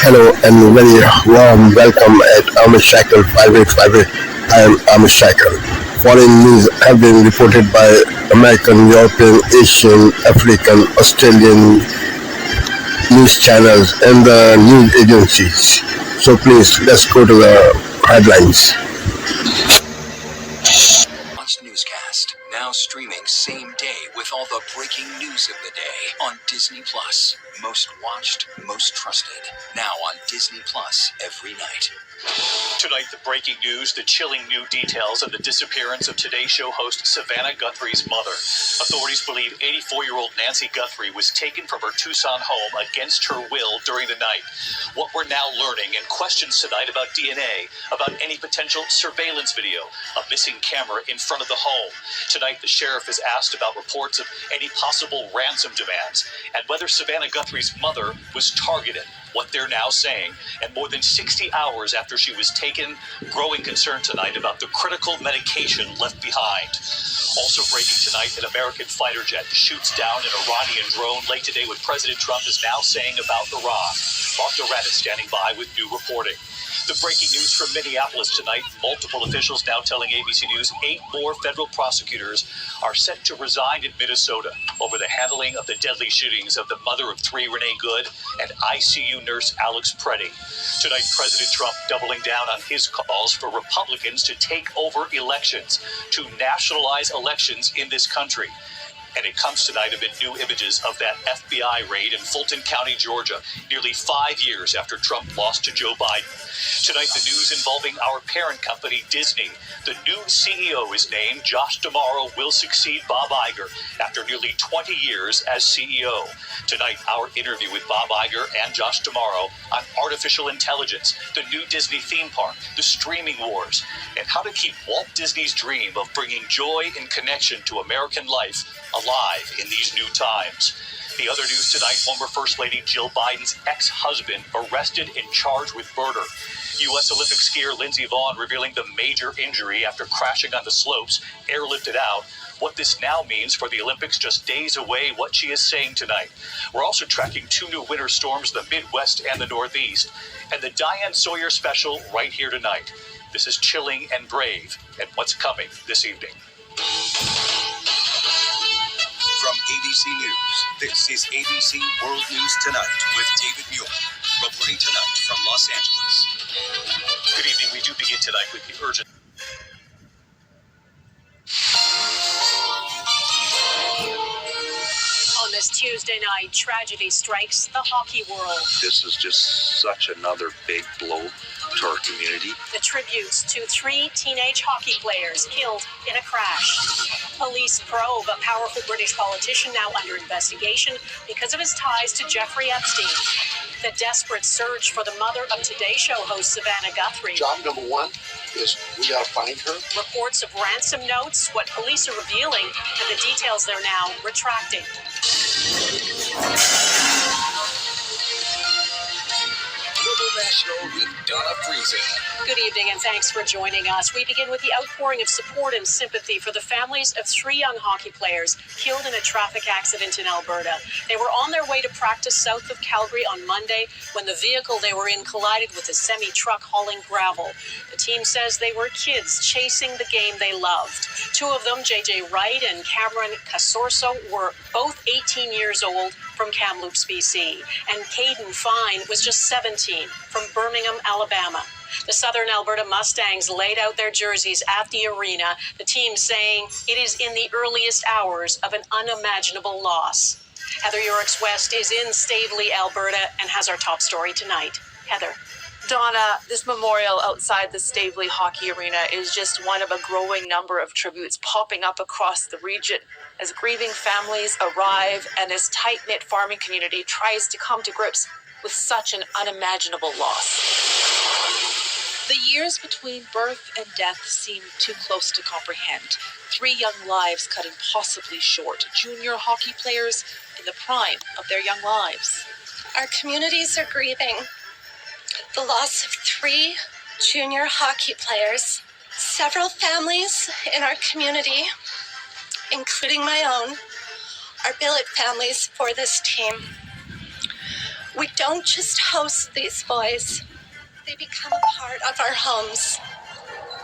Hello and very warm welcome at Amish Shackle 5858. I am Amish Shackle. Foreign news have been reported by American, European, Asian, African, Australian news channels and the news agencies. So please let's go to the headlines. Watch newscast now streaming same day with all the breaking news of the day on Disney Plus. Most watched, most trusted. Now on Disney Plus every night. Tonight, the breaking news, the chilling new details of the disappearance of Today Show host Savannah Guthrie's mother. Authorities believe 84-year-old Nancy Guthrie was taken from her Tucson home against her will during the night. What we're now learning and questions tonight about DNA, about any potential surveillance video, a missing camera in front of the home. Tonight, the sheriff is asked about reports of any possible ransom demands and whether Savannah Guthrie's mother was targeted. What they're now saying, and more than 60 hours after she was taken, growing concern tonight about the critical medication left behind. Also breaking tonight, an American fighter jet shoots down an Iranian drone late today. What President Trump is now saying about Iran. Mark Durrett is standing by with new reporting. The breaking news from Minneapolis tonight, multiple officials now telling ABC News 8 more federal prosecutors are set to resign in Minnesota over the handling of the deadly shootings of the mother of 3, Renee Good, and ICU nurse Alex Preddy. Tonight, President Trump doubling down on his calls for Republicans to take over elections, to nationalize elections in this country. And it comes tonight amid new images of that FBI raid in Fulton County, Georgia, nearly 5 years after Trump lost to Joe Biden. Tonight, the news involving our parent company, Disney. The new CEO is named. Josh D'Amaro will succeed Bob Iger after nearly 20 years as CEO. Tonight, our interview with Bob Iger and Josh D'Amaro on artificial intelligence, the new Disney theme park, the streaming wars, and how to keep Walt Disney's dream of bringing joy and connection to American life alive in these new times. The other news tonight, former First Lady Jill Biden's ex-husband arrested and charged with murder. U.S. Olympic skier Lindsey Vonn revealing the major injury after crashing on the slopes, airlifted out. What this now means for the Olympics just days away, what she is saying tonight. We're also tracking 2 new winter storms, the Midwest and the Northeast. And the Diane Sawyer special right here tonight. This is Chilling and Brave, and what's coming this evening. From ABC News, this is ABC World News Tonight with David Muir, reporting tonight from Los Angeles. Good evening. We do begin tonight with the urgent. On this Tuesday night, tragedy strikes the hockey world. This is just such another big blow to our community. The tributes to 3 teenage hockey players killed in a crash. Police probe a powerful British politician now under investigation because of his ties to Jeffrey Epstein. The desperate search for the mother of Today Show host Savannah Guthrie. Job number 1 is we gotta find her. Reports of ransom notes, what police are revealing, and the details they're now retracting. Global National with Donna Friesen. Good evening and thanks for joining us. We begin with the outpouring of support and sympathy for the families of 3 young hockey players killed in a traffic accident in Alberta. They were on their way to practice south of Calgary on Monday when the vehicle they were in collided with a semi-truck hauling gravel. The team says they were kids chasing the game they loved. 2 of them, JJ Wright and Cameron Casorso, were both 18 years old from Kamloops, BC. And Caden Fine was just 17 from Birmingham, Alabama. The Southern Alberta Mustangs laid out their jerseys at the arena, the team saying it is in the earliest hours of an unimaginable loss. Heather Yorks West is in Stavely, Alberta, and has our top story tonight. Heather. Donna, this memorial outside the Stavely Hockey Arena is just one of a growing number of tributes popping up across the region as grieving families arrive and this tight-knit farming community tries to come to grips with such an unimaginable loss. The years between birth and death seem too close to comprehend. 3 young lives cut impossibly short. Junior hockey players in the prime of their young lives. Our communities are grieving the loss of 3 junior hockey players. Several families in our community, including my own, are billet families for this team. We don't just host these boys, they become a part of our homes.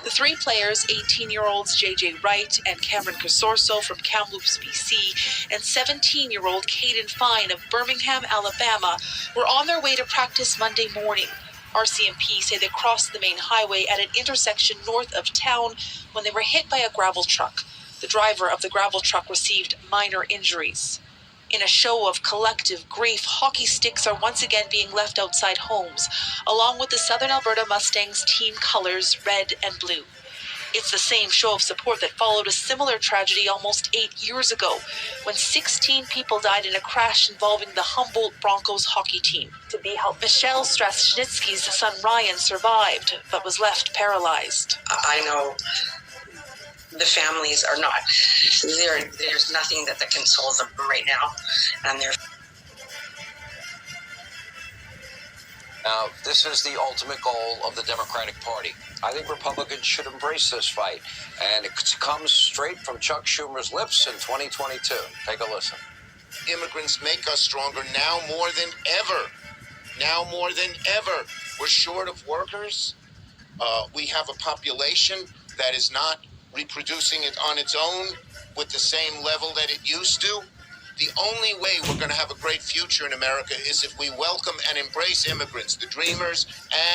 The three players, 18-year-olds JJ Wright and Cameron Casorso from Kamloops, BC, and 17-year-old Caden Fine of Birmingham, Alabama, were on their way to practice Monday morning. RCMP say they crossed the main highway at an intersection north of town when they were hit by a gravel truck. The driver of the gravel truck received minor injuries. In a show of collective grief, hockey sticks are once again being left outside homes, along with the Southern Alberta Mustangs team colors, red and blue. It's the same show of support that followed a similar tragedy almost 8 years ago, when 16 people died in a crash involving the Humboldt Broncos hockey team. To be helped, Michelle Strasnitsky's son Ryan survived, but was left paralyzed. I know the families are not. There's nothing that consoles them right now, and they're. Now, this is the ultimate goal of the Democratic Party. I think Republicans should embrace this fight, and it comes straight from Chuck Schumer's lips in 2022. Take a listen. Immigrants make us stronger now more than ever. Now more than ever. We're short of workers. We have a population that is not reproducing it on its own with the same level that it used to. The only way we're going to have a great future in America is if we welcome and embrace immigrants, the dreamers,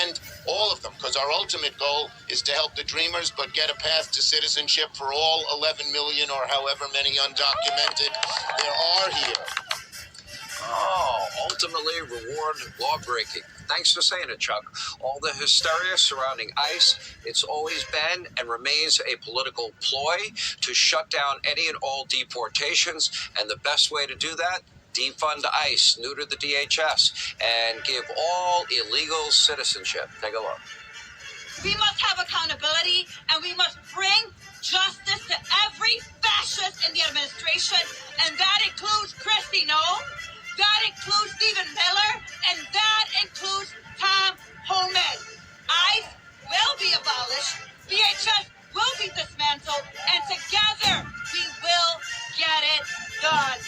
and all of them, because our ultimate goal is to help the dreamers, but get a path to citizenship for all 11 million or however many undocumented there are here. Oh, ultimately reward law-breaking. Thanks for saying it, Chuck. All the hysteria surrounding ICE, it's always been and remains a political ploy to shut down any and all deportations. And the best way to do that, defund ICE, neuter the DHS, and give all illegals citizenship. Take a look. We must have accountability, and we must bring justice to every fascist in the administration, and that includes Kristi Noem. That includes Stephen Miller, and that includes Tom Homan. ICE will be abolished, DHS will be dismantled, and together we will get it done.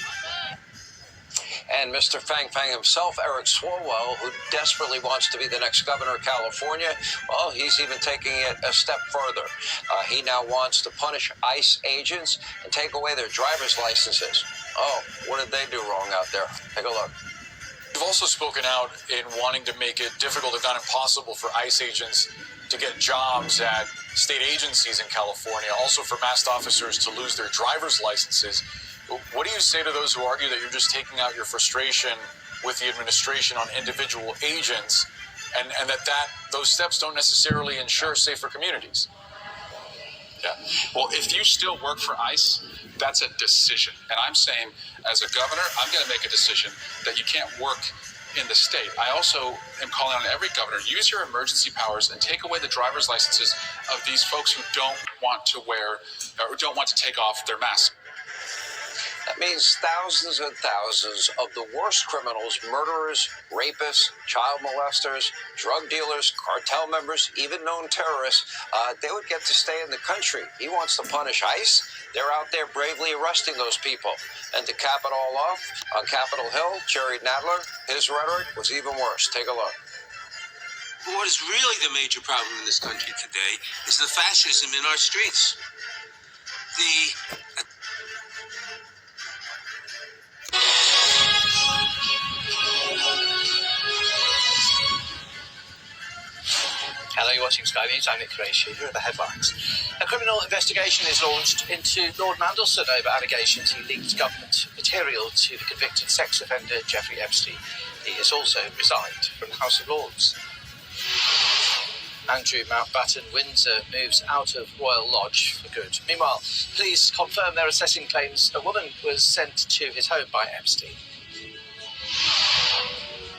And Mr. Fang Fang himself, Eric Swalwell, who desperately wants to be the next governor of California, well, he's even taking it a step further. He now wants to punish ICE agents and take away their driver's licenses. Oh, what did they do wrong out there? Take a look. You've also spoken out in wanting to make it difficult, if not impossible, for ICE agents to get jobs at state agencies in California, also for masked officers to lose their driver's licenses. What do you say to those who argue that you're just taking out your frustration with the administration on individual agents, and that those steps don't necessarily ensure safer communities? Yeah. Well, if you still work for ICE, that's a decision. And I'm saying, as a governor, I'm going to make a decision that you can't work in the state. I also am calling on every governor, use your emergency powers and take away the driver's licenses of these folks who don't want to wear or don't want to take off their mask. That means thousands and thousands of the worst criminals, murderers, rapists, child molesters, drug dealers, cartel members, even known terrorists, they would get to stay in the country. He wants to punish ICE. They're out there bravely arresting those people. And to cap it all off, on Capitol Hill, Jerry Nadler, his rhetoric was even worse. Take a look. What is really the major problem in this country today is the fascism in our streets. Hello, you're watching Sky News. I'm Nick Qureshi. Here are the headlines. A criminal investigation is launched into Lord Mandelson over allegations he leaked government material to the convicted sex offender Jeffrey Epstein. He has also resigned from the House of Lords. Andrew Mountbatten Windsor moves out of Royal Lodge for good. Meanwhile, police confirm they're assessing claims a woman was sent to his home by Epstein.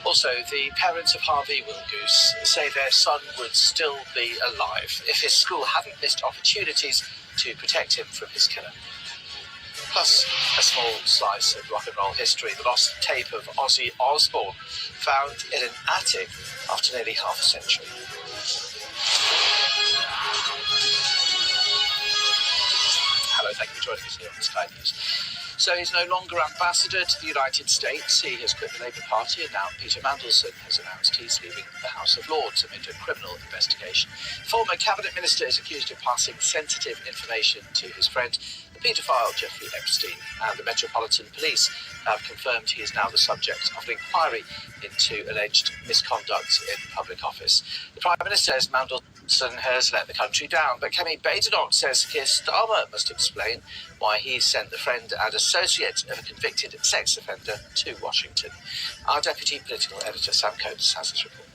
Also, the parents of Harvey Wilgoose say their son would still be alive if his school hadn't missed opportunities to protect him from his killer. Plus, a small slice of rock and roll history, the lost tape of Ozzy Osbourne, found in an attic after nearly half a century. Hello, thank you for joining us here on Sky News. So he's no longer ambassador to the United States. He has quit the Labour Party, and now Peter Mandelson has announced he's leaving the House of Lords amid a criminal investigation. The former cabinet minister is accused of passing sensitive information to his friend, the paedophile Jeffrey Epstein, and the Metropolitan Police have confirmed he is now the subject of an inquiry into alleged misconduct in public office. The Prime Minister says Mandelson has let the country down, but Kemi Badenoch says Keir Starmer must explain why he sent the friend and associate of a convicted sex offender to Washington. Our Deputy Political Editor Sam Coates has this report.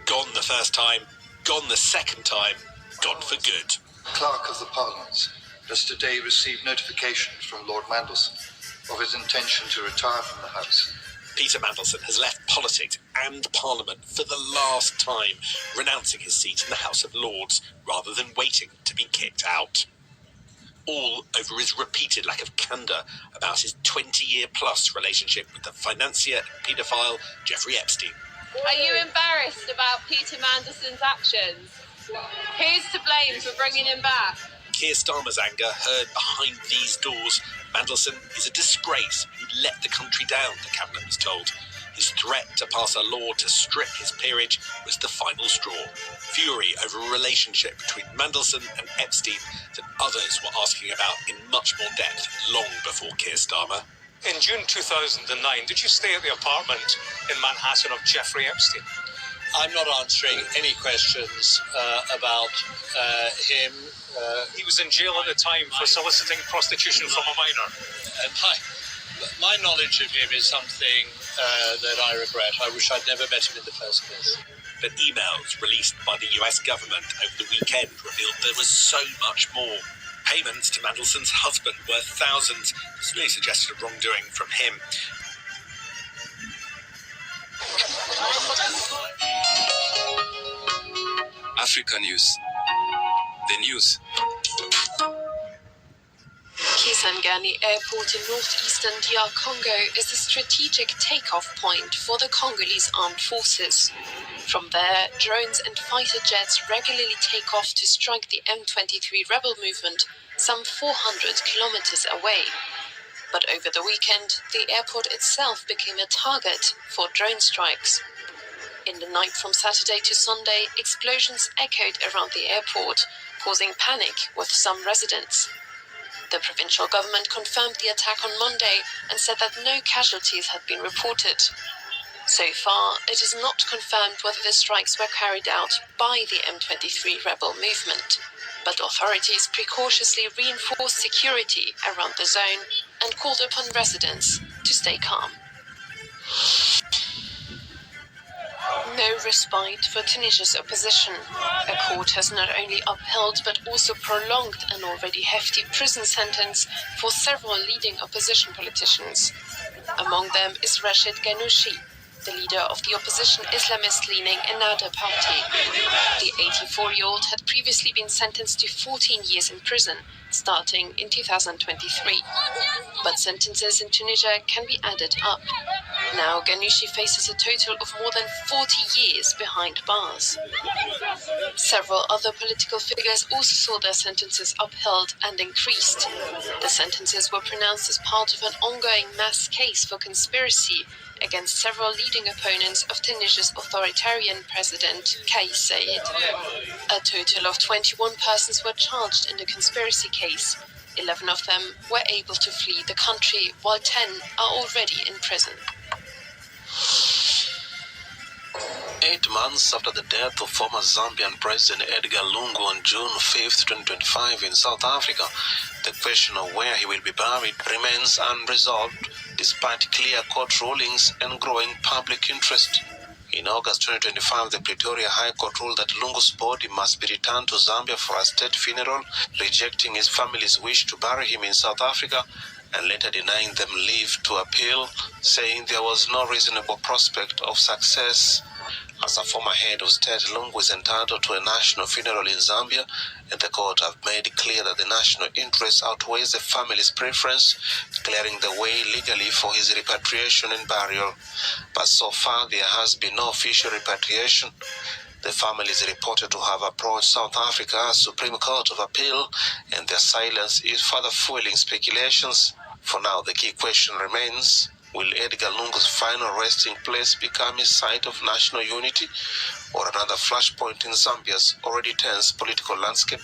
Gone the first time, gone the second time, gone for good. Clerk of the Parliament has today received notification from Lord Mandelson of his intention to retire from the House. Peter Mandelson has left politics and Parliament for the last time, renouncing his seat in the House of Lords rather than waiting to be kicked out. All over his repeated lack of candour about his 20-year-plus relationship with the financier and paedophile Jeffrey Epstein. Are you embarrassed about Peter Mandelson's actions? Who's to blame for bringing him back? Keir Starmer's anger heard behind these doors. Mandelson is a disgrace. He let the country down, the cabinet was told. His threat to pass a law to strip his peerage was the final straw. Fury over a relationship between Mandelson and Epstein that others were asking about in much more depth long before Keir Starmer. In June 2009, did you stay at the apartment in Manhattan of Jeffrey Epstein? I'm not answering any questions about him. He was in jail at the time for soliciting prostitution from a minor. And my knowledge of him is something that I regret. I wish I'd never met him in the first place. But emails released by the US government over the weekend revealed there was so much more. Payments to Mandelson's husband worth thousands. This really suggested wrongdoing from him. Africa News. The news. Kisangani Airport in northeastern DR Congo is a strategic takeoff point for the Congolese armed forces. From there, drones and fighter jets regularly take off to strike the M23 rebel movement some 400 kilometers away. But over the weekend, the airport itself became a target for drone strikes. In the night from Saturday to Sunday, explosions echoed around the airport, causing panic with some residents. The provincial government confirmed the attack on Monday and said that no casualties had been reported. So far, it is not confirmed whether the strikes were carried out by the M23 rebel movement, but authorities precautiously reinforced security around the zone and called upon residents to stay calm. No respite for Tunisia's opposition. A court has not only upheld but also prolonged an already hefty prison sentence for several leading opposition politicians. Among them is Rachid Ghannouchi, the leader of the opposition Islamist-leaning Ennahda party. The 84-year-old had previously been sentenced to 14 years in prison, starting in 2023. But sentences in Tunisia can be added up. Now Ghannouchi faces a total of more than 40 years behind bars. Several other political figures also saw their sentences upheld and increased. The sentences were pronounced as part of an ongoing mass case for conspiracy against several leading opponents of Tunisia's authoritarian president, Kais Saied. A total of 21 persons were charged in the conspiracy case. 11 of them were able to flee the country, while 10 are already in prison. 8 months after the death of former Zambian President Edgar Lungu on June 5, 2025 in South Africa, the question of where he will be buried remains unresolved despite clear court rulings and growing public interest. In August 2025, the Pretoria High Court ruled that Lungu's body must be returned to Zambia for a state funeral, rejecting his family's wish to bury him in South Africa and later denying them leave to appeal, saying there was no reasonable prospect of success. As a former head of state, Lungu is entitled to a national funeral in Zambia, and the court have made clear that the national interest outweighs the family's preference, clearing the way legally for his repatriation and burial. But so far, there has been no official repatriation. The family is reported to have approached South Africa's Supreme Court of Appeal, and their silence is further fueling speculations. For now, the key question remains: will Edgar Lungu's final resting place become a site of national unity, or another flashpoint in Zambia's already tense political landscape?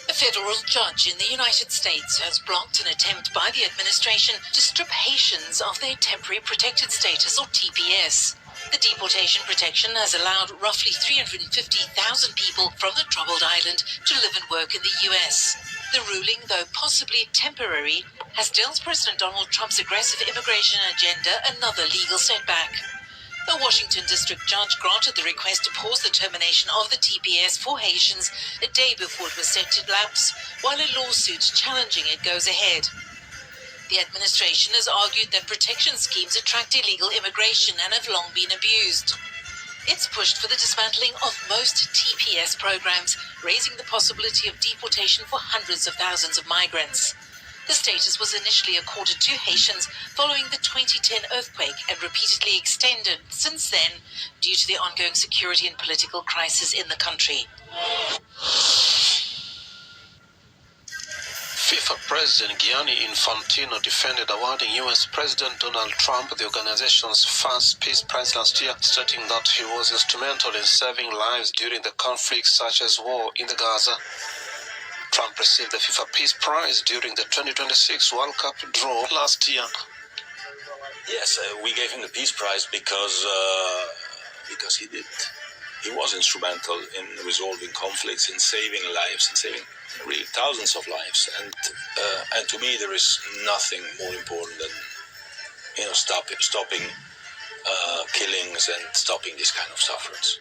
A federal judge in the United States has blocked an attempt by the administration to strip Haitians of their temporary protected status, or TPS. The deportation protection has allowed roughly 350,000 people from the troubled island to live and work in the U.S. The ruling, though possibly temporary, has dealt President Donald Trump's aggressive immigration agenda another legal setback. A Washington district judge granted the request to pause the termination of the TPS for Haitians a day before it was set to lapse, while a lawsuit challenging it goes ahead. The administration has argued that protection schemes attract illegal immigration and have long been abused. It's pushed for the dismantling of most TPS programs, raising the possibility of deportation for hundreds of thousands of migrants. The status was initially accorded to Haitians following the 2010 earthquake and repeatedly extended since then due to the ongoing security and political crisis in the country. FIFA President Gianni Infantino defended awarding US President Donald Trump the organization's first Peace Prize last year, stating that he was instrumental in saving lives during the conflicts such as war in the Gaza. Trump received the FIFA Peace Prize during the 2026 World Cup draw last year. Yes, we gave him the Peace Prize because he was instrumental in resolving conflicts, in saving lives, in saving really thousands of lives. And to me, there is nothing more important than stopping killings and stopping this kind of sufferance.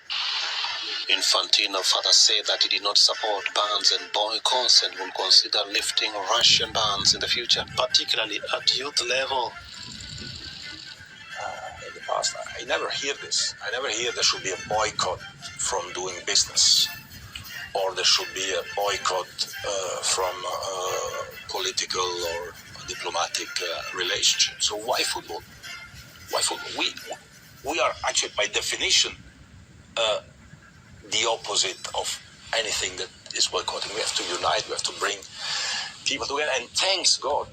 Infantino further said that he did not support bans and boycotts and will consider lifting Russian bans in the future, particularly at youth level. In the past, I never hear this. I never hear there should be a boycott from doing business, or there should be a boycott from political or diplomatic relationships. So why football? Why football? We are actually, by definition, the opposite of anything that is boycotting. We have to unite, we have to bring people together, and thanks God,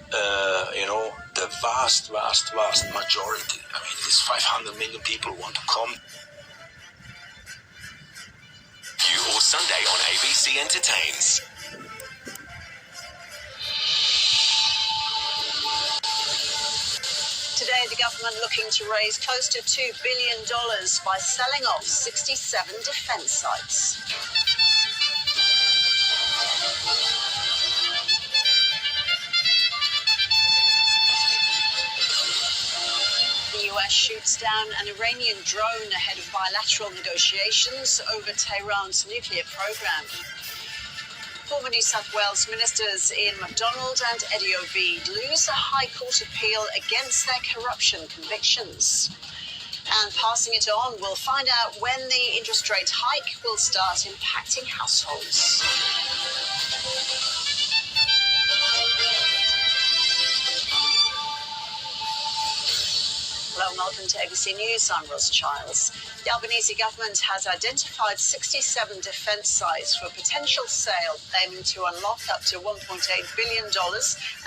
the vast majority, these 500 million people want to come. View or Sunday on ABC Entertains. Today, the government looking to raise close to $2 billion by selling off 67 defence sites. The US shoots down an Iranian drone ahead of bilateral negotiations over Tehran's nuclear program. Former New South Wales ministers Ian MacDonald and Eddie Ovid lose a High Court appeal against their corruption convictions. And passing it on, we'll find out when the interest rate hike will start impacting households. Hello and welcome to ABC News. I'm Ros Childs. The Albanese government has identified 67 defence sites for potential sale, aiming to unlock up to $1.8 billion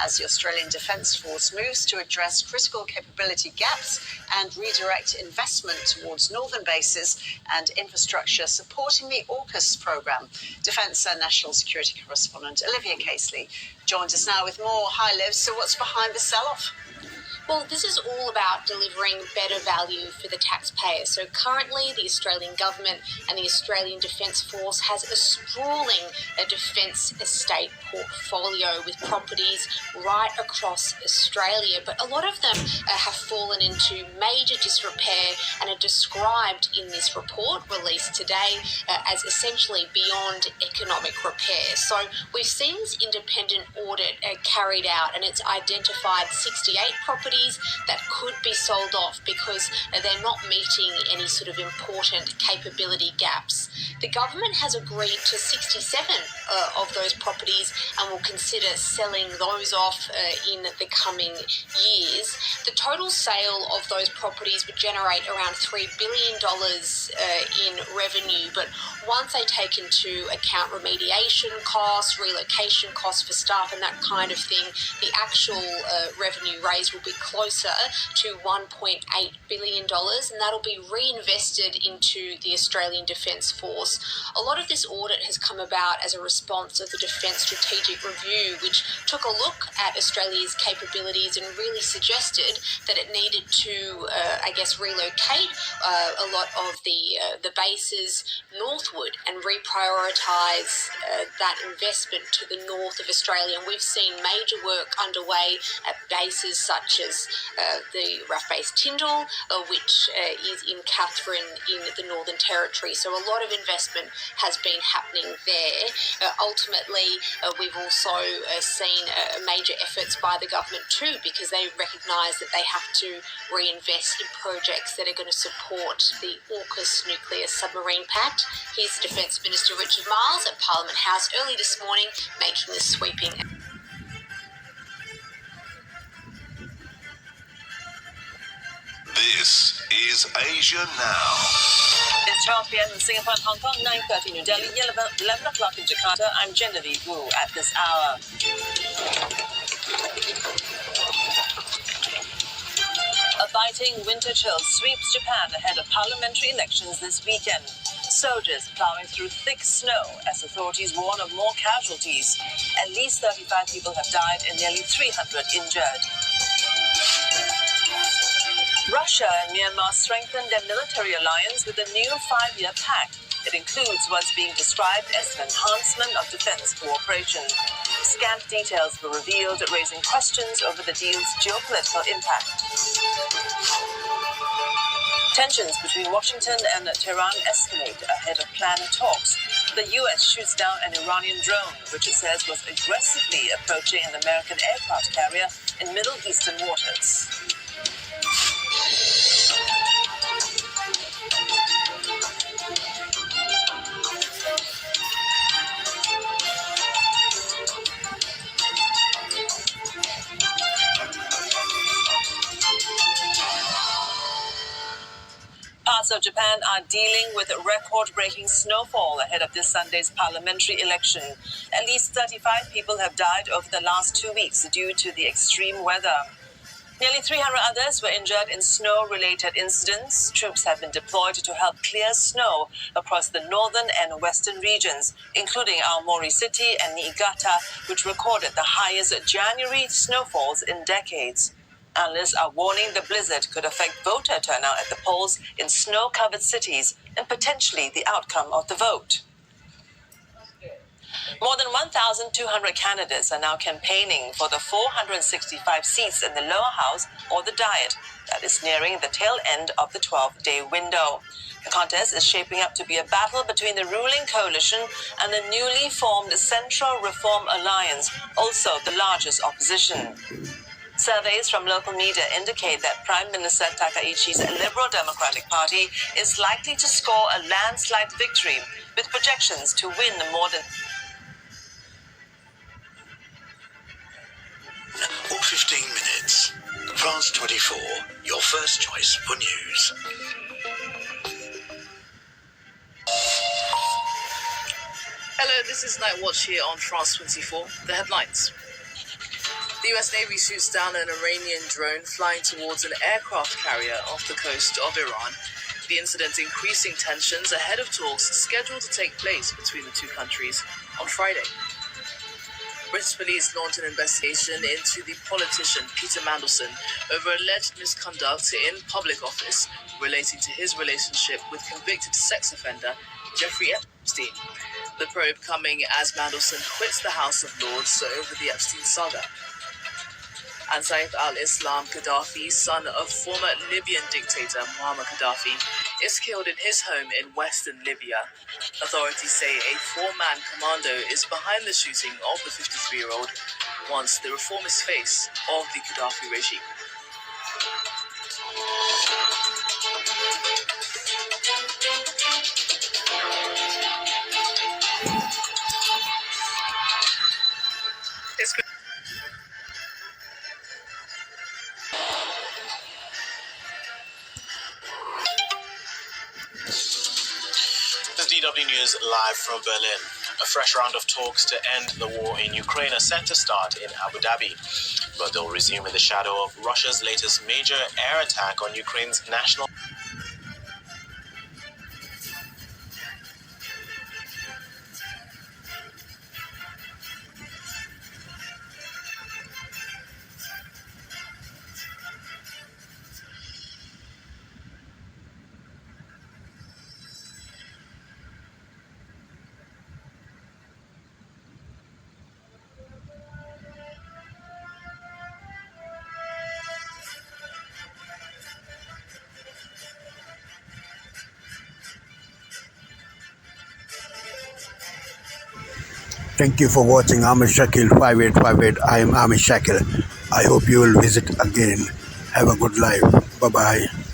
as the Australian Defence Force moves to address critical capability gaps and redirect investment towards northern bases and infrastructure supporting the AUKUS programme. Defence and National Security correspondent Olivia Casely joins us now with more. Hi, Liv. So what's behind the sell-off? Well, this is all about delivering better value for the taxpayer. So currently, the Australian government and the Australian Defence Force has a sprawling defence estate portfolio with properties right across Australia. But a lot of them have fallen into major disrepair and are described in this report released today as essentially beyond economic repair. So we've seen this independent audit carried out, and it's identified 68 properties properties that could be sold off because they're not meeting any sort of important capability gaps. The government has agreed to 67 of those properties and will consider selling those off in the coming years. The total sale of those properties would generate around $3 billion in revenue, but once they take into account remediation costs, relocation costs for staff and that kind of thing, the actual revenue raised will be closer to $1.8 billion, and that'll be reinvested into the Australian Defence Force. A lot of this audit has come about as a response of the Defence Strategic Review, which took a look at Australia's capabilities and really suggested that it needed to, relocate a lot of the bases northward and reprioritise that investment to the north of Australia. And we've seen major work underway at bases such as the RAF base Tyndall, which is in Katherine in the Northern Territory. So a lot of investment has been happening there. Ultimately, we've also seen major efforts by the government too, because they recognise that they have to reinvest in projects that are going to support the AUKUS nuclear submarine pact. Here's the Defence Minister Richard Marles at Parliament House early this morning making this sweeping. This is Asia Now. It's 12 p.m. in Singapore and Hong Kong, 9:30 New Delhi, 11 o'clock in Jakarta. I'm Genevieve Wu at this hour. A biting winter chill sweeps Japan ahead of parliamentary elections this weekend. Soldiers plowing through thick snow as authorities warn of more casualties. At least 35 people have died and nearly 300 injured. Russia and Myanmar strengthened their military alliance with a new 5-year pact. It includes what's being described as an enhancement of defense cooperation. Scant details were revealed, raising questions over the deal's geopolitical impact. Tensions between Washington and Tehran escalate ahead of planned talks. The U.S. shoots down an Iranian drone, which it says was aggressively approaching an American aircraft carrier in Middle Eastern waters. Parts of Japan are dealing with record-breaking snowfall ahead of this Sunday's parliamentary election. At least 35 people have died over the last 2 weeks due to the extreme weather. Nearly 300 others were injured in snow-related incidents. Troops have been deployed to help clear snow across the northern and western regions, including Aomori City and Niigata, which recorded the highest January snowfalls in decades. Analysts are warning the blizzard could affect voter turnout at the polls in snow-covered cities and potentially the outcome of the vote. More than 1,200 candidates are now campaigning for the 465 seats in the lower house or the Diet that is nearing the tail end of the 12-day window. The contest is shaping up to be a battle between the ruling coalition and the newly formed Central Reform Alliance, also the largest opposition. Surveys from local media indicate that Prime Minister Takaichi's Liberal Democratic Party is likely to score a landslide victory, with projections to win more than 15 minutes. France 24, your first choice for news. Hello, this is Night Watch here on France 24. The headlines. The US Navy shoots down an Iranian drone flying towards an aircraft carrier off the coast of Iran. The incident increasing tensions ahead of talks scheduled to take place between the two countries on Friday. British police launched an investigation into the politician Peter Mandelson over alleged misconduct in public office relating to his relationship with convicted sex offender Jeffrey Epstein. The probe coming as Mandelson quits the House of Lords over the Epstein saga. And Saif al-Islam Gaddafi, son of former Libyan dictator Muammar Gaddafi, is killed in his home in western Libya. Authorities say a 4-man commando is behind the shooting of the 53-year-old, once the reformist face of the Gaddafi regime. This is DW News live from Berlin. A fresh round of talks to end the war in Ukraine are set to start in Abu Dhabi, but they'll resume in the shadow of Russia's latest major air attack on Ukraine's national. Thank you for watching Amish Shakil 5858. I am Amish Shakil. I hope you will visit again. Have a good life. Bye-bye.